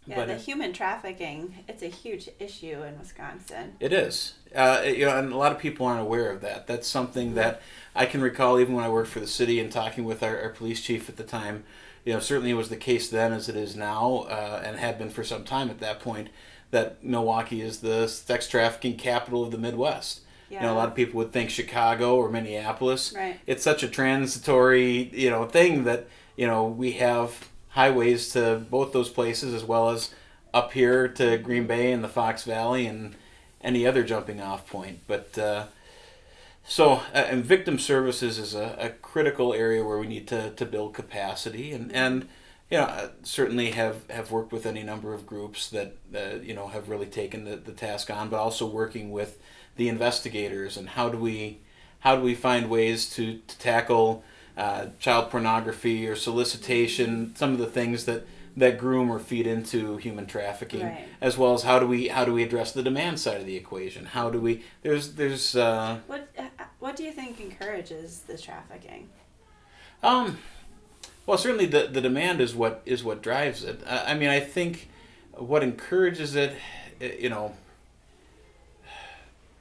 Yeah, the human trafficking, it's a huge issue in Wisconsin. It is. And a lot of people aren't aware of that. That's something that I can recall even when I worked for the city and talking with our police chief at the time. Certainly it was the case then as it is now, and had been for some time at that point, that Milwaukee is the sex trafficking capital of the Midwest. Yeah. A lot of people would think Chicago or Minneapolis. Right. It's such a transitory, thing that, we have highways to both those places as well as up here to Green Bay and the Fox Valley and any other jumping off point. But and victim services is a critical area where we need to build capacity and certainly have worked with any number of groups that have really taken the task on, but also working with the investigators and how do we find ways to tackle child pornography or solicitation, some of the things that groom or feed into human trafficking, right. as well as how do we address the demand side of the equation? How do we there's what do you think encourages this trafficking? Well, certainly the demand is what drives it. I think what encourages it,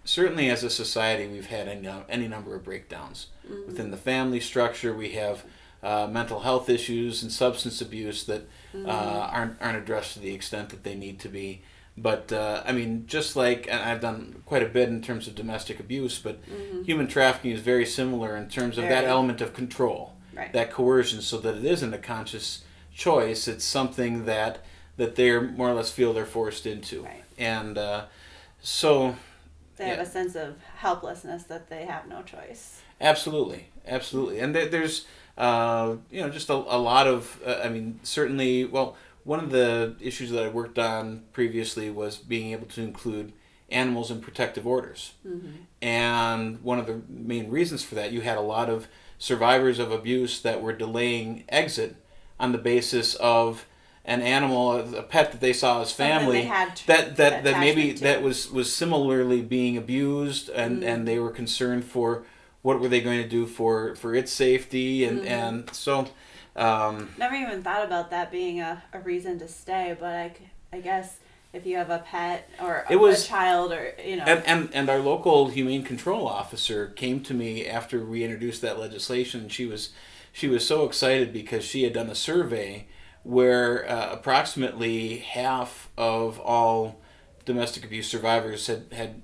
certainly as a society we've had any number of breakdowns within the family structure. We have mental health issues and substance abuse that aren't addressed to the extent that they need to be. But just like, and I've done quite a bit in terms of domestic abuse, but human trafficking is very similar in terms of that element of control, right. that coercion, so that it isn't a conscious choice. It's something that they more or less feel they're forced into, right. And so they have a sense of helplessness that they have no choice. Absolutely, and there's just a lot of certainly. Well, one of the issues that I worked on previously was being able to include animals in protective orders, and one of the main reasons for that, you had a lot of survivors of abuse that were delaying exit on the basis of an animal, a pet that they saw as family, that maybe that was similarly being abused, and they were concerned for what were they going to do for its safety, and so. Never even thought about that being a reason to stay, but I guess if you have a pet or a child or and our local humane control officer came to me after we introduced that legislation. She was so excited because she had done a survey where approximately half of all domestic abuse survivors had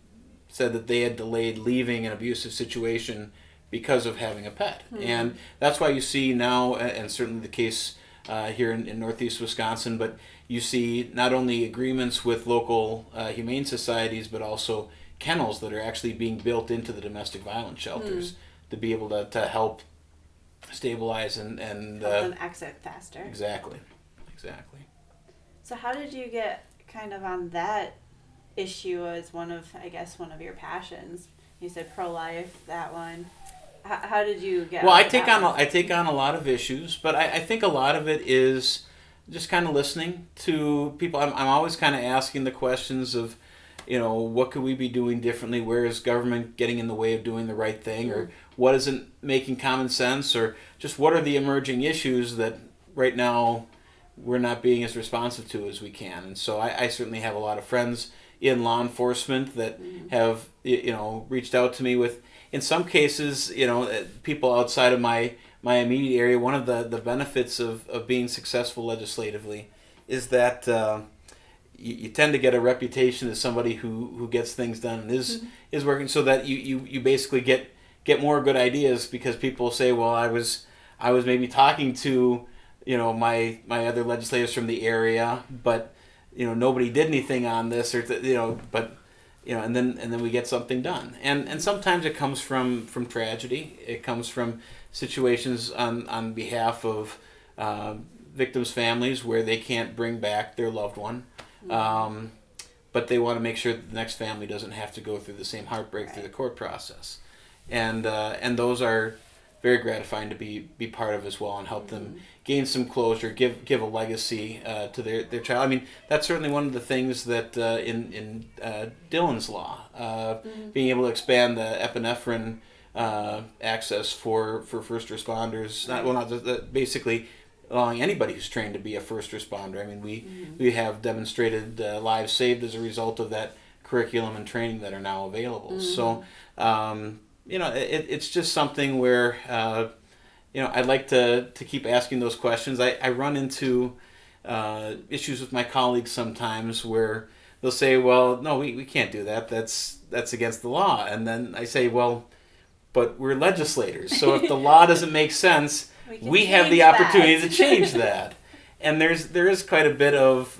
said that they had delayed leaving an abusive situation because of having a pet. And that's why you see now, and certainly the case here in northeast Wisconsin, but you see not only agreements with local humane societies, but also kennels that are actually being built into the domestic violence shelters to be able to help stabilize and help them exit faster. Exactly. So how did you get kind of on that issue as one of your passions? You said pro-life, that one. How did you get? Well, I take on a lot of issues, but I think a lot of it is just kind of listening to people. I'm always kind of asking the questions of, what could we be doing differently? Where is government getting in the way of doing the right thing, or what isn't making common sense, or just what are the emerging issues that right now we're not being as responsive to as we can? And so I certainly have a lot of friends in law enforcement that have reached out to me with, in some cases, people outside of my immediate area. One of the benefits of being successful legislatively is that you tend to get a reputation as somebody who gets things done and is working, so that you basically get more good ideas, because people say, well, I was maybe talking to my other legislators from the area, but nobody did anything on this, or and then we get something done, and sometimes it comes from tragedy. It comes from situations on behalf of victims' families where they can't bring back their loved one, but they want to make sure that the next family doesn't have to go through the same heartbreak through the court process, and those are very gratifying to be part of as well, and help them gain some closure, give a legacy to their child. That's certainly one of the things that in Dillon's law, being able to expand the epinephrine access for first responders, basically allowing anybody who's trained to be a first responder. I mean, we have demonstrated lives saved as a result of that curriculum and training that are now available. So, it's just something where, I'd like to keep asking those questions. I run into issues with my colleagues sometimes where they'll say, well, no, we can't do that. That's against the law. And then I say, well, but we're legislators. So if the law doesn't make sense, we have the opportunity to change that. And there is quite a bit of,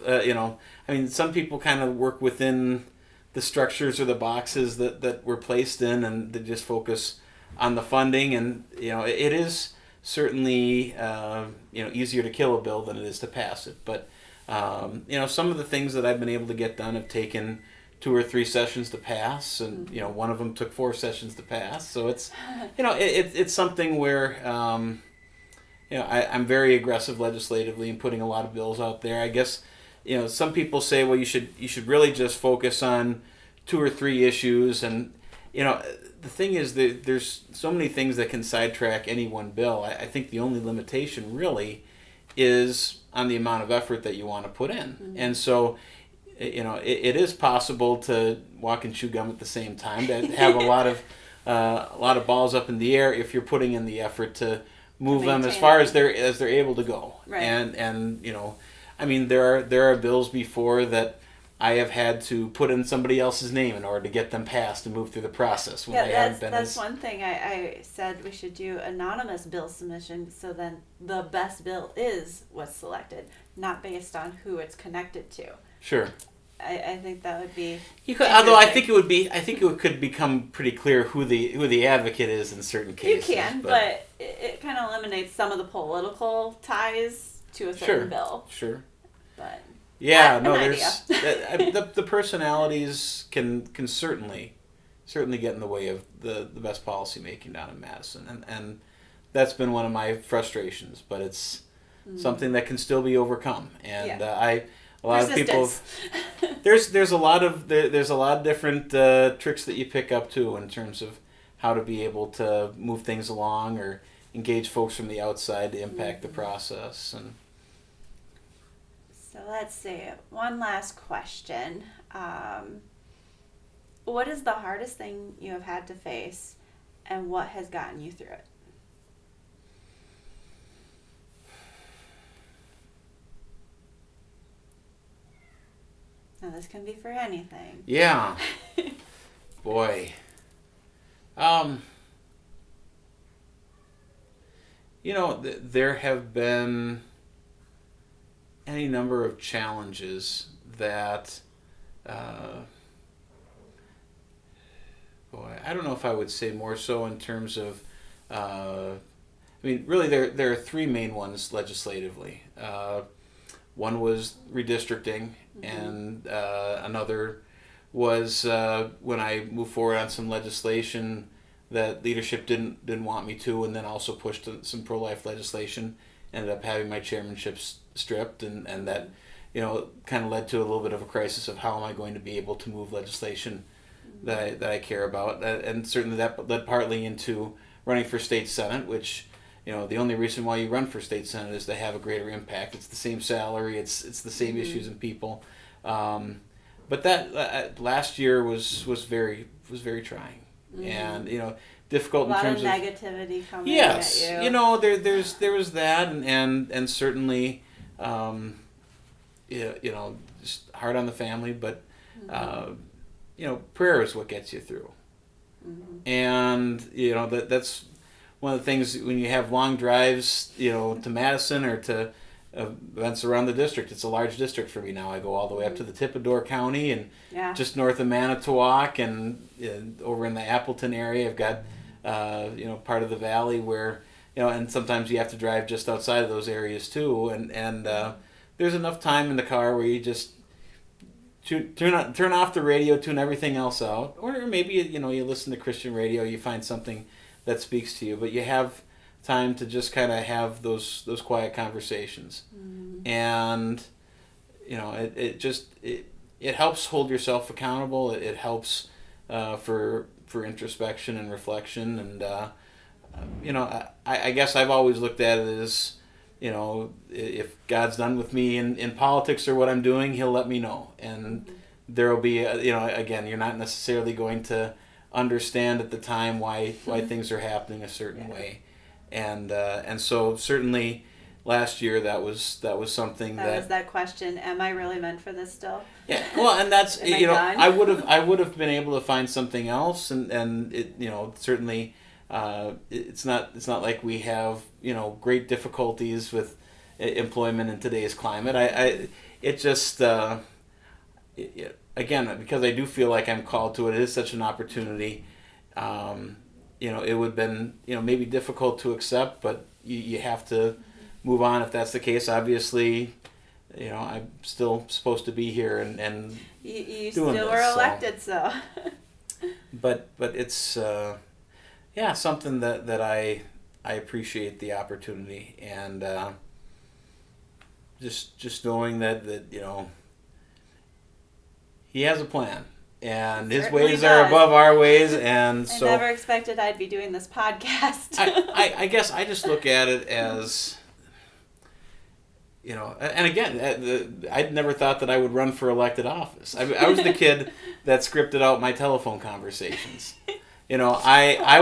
some people kind of work within the structures or the boxes that we're placed in, and they just focus on the funding. And, it is certainly, easier to kill a bill than it is to pass it. But, some of the things that I've been able to get done have taken 2 or 3 sessions to pass, and one of them took 4 sessions to pass. So it's it's something where I'm very aggressive legislatively in putting a lot of bills out there. I guess some people say, well, you should really just focus on 2 or 3 issues, and the thing is that there's so many things that can sidetrack any one bill. I think the only limitation really is on the amount of effort that you want to put in, and so. It is possible to walk and chew gum at the same time, to have a lot of balls up in the air if you're putting in the effort to move them as far as they're able to go. Right. And there are bills before that I have had to put in somebody else's name in order to get them passed and move through the process. That's one thing I said we should do anonymous bill submission, so then the best bill is what's selected, not based on who it's connected to. Sure. I think that would be. You could, although I think it could become pretty clear who the advocate is in certain cases. You can, but it kind of eliminates some of the political ties to a certain bill. Sure. But yeah, there's the personalities can certainly get in the way of the best policy making down in Madison, and that's been one of my frustrations. But it's something that can still be overcome, and a lot of people. There's a lot of different tricks that you pick up too in terms of how to be able to move things along or engage folks from the outside to impact the process. And so let's see, one last question. What is the hardest thing you have had to face, and what has gotten you through it? Now, this can be for anything. Yeah. Boy. There have been any number of challenges that, I don't know if I would say more so in terms of, really there are 3 main ones legislatively. One was redistricting, and another was when I moved forward on some legislation that leadership didn't want me to, and then also pushed some pro-life legislation. Ended up having my chairmanship stripped, and that kind of led to a little bit of a crisis of how am I going to be able to move legislation that I care about, and certainly that led partly into running for state senate, which. The only reason why you run for state senate is to have a greater impact. It's the same salary. It's the same issues and people. But that last year was very trying, and difficult in terms of a lot of negativity coming at you. There was that, and certainly, just hard on the family. But prayer is what gets you through, and that's. One of the things when you have long drives, to Madison or to events around the district, it's a large district for me now. I go all the way up to the tip of Door County and just north of Manitowoc and over in the Appleton area. I've got, part of the valley where, and sometimes you have to drive just outside of those areas too. And there's enough time in the car where you just turn off the radio, tune everything else out, or maybe you listen to Christian radio, you find something that speaks to you, but you have time to just kind of have those quiet conversations, and it helps hold yourself accountable. It helps for introspection and reflection, and I guess I've always looked at it as if God's done with me in politics or what I'm doing, He'll let me know. And there will be, again, you're not necessarily going to understand at the time why things are happening a certain way. And so certainly last year that was something that was that question, am I really meant for this still? Yeah, well, and that's Am I would have been able to find something else, and it certainly it's not like we have great difficulties with employment in today's climate. It just again, because I do feel like I'm called to it. It is such an opportunity. It would have been maybe difficult to accept, but you have to move on if that's the case. Obviously, I'm still supposed to be here and you doing still this, were elected, so. But it's something that I appreciate the opportunity, and just knowing that He has a plan. And His Certainly ways are does. above our ways, and I so never expected I'd be doing this podcast. I guess I just look at it as, and again, I'd never thought that I would run for elected office. I was the kid that scripted out my telephone conversations. I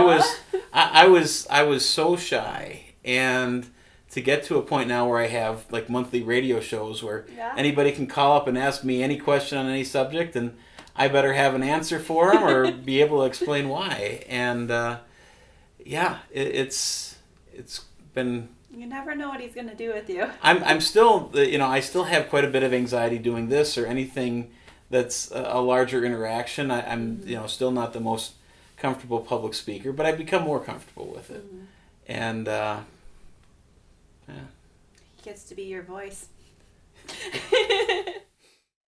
was so shy, and to get to a point now where I have like monthly radio shows where anybody can call up and ask me any question on any subject, and I better have an answer for them or be able to explain why. And it's been. You never know what He's going to do with you. I'm still, I still have quite a bit of anxiety doing this or anything that's a larger interaction. I'm still not the most comfortable public speaker, but I've become more comfortable with it. And He gets to be your voice.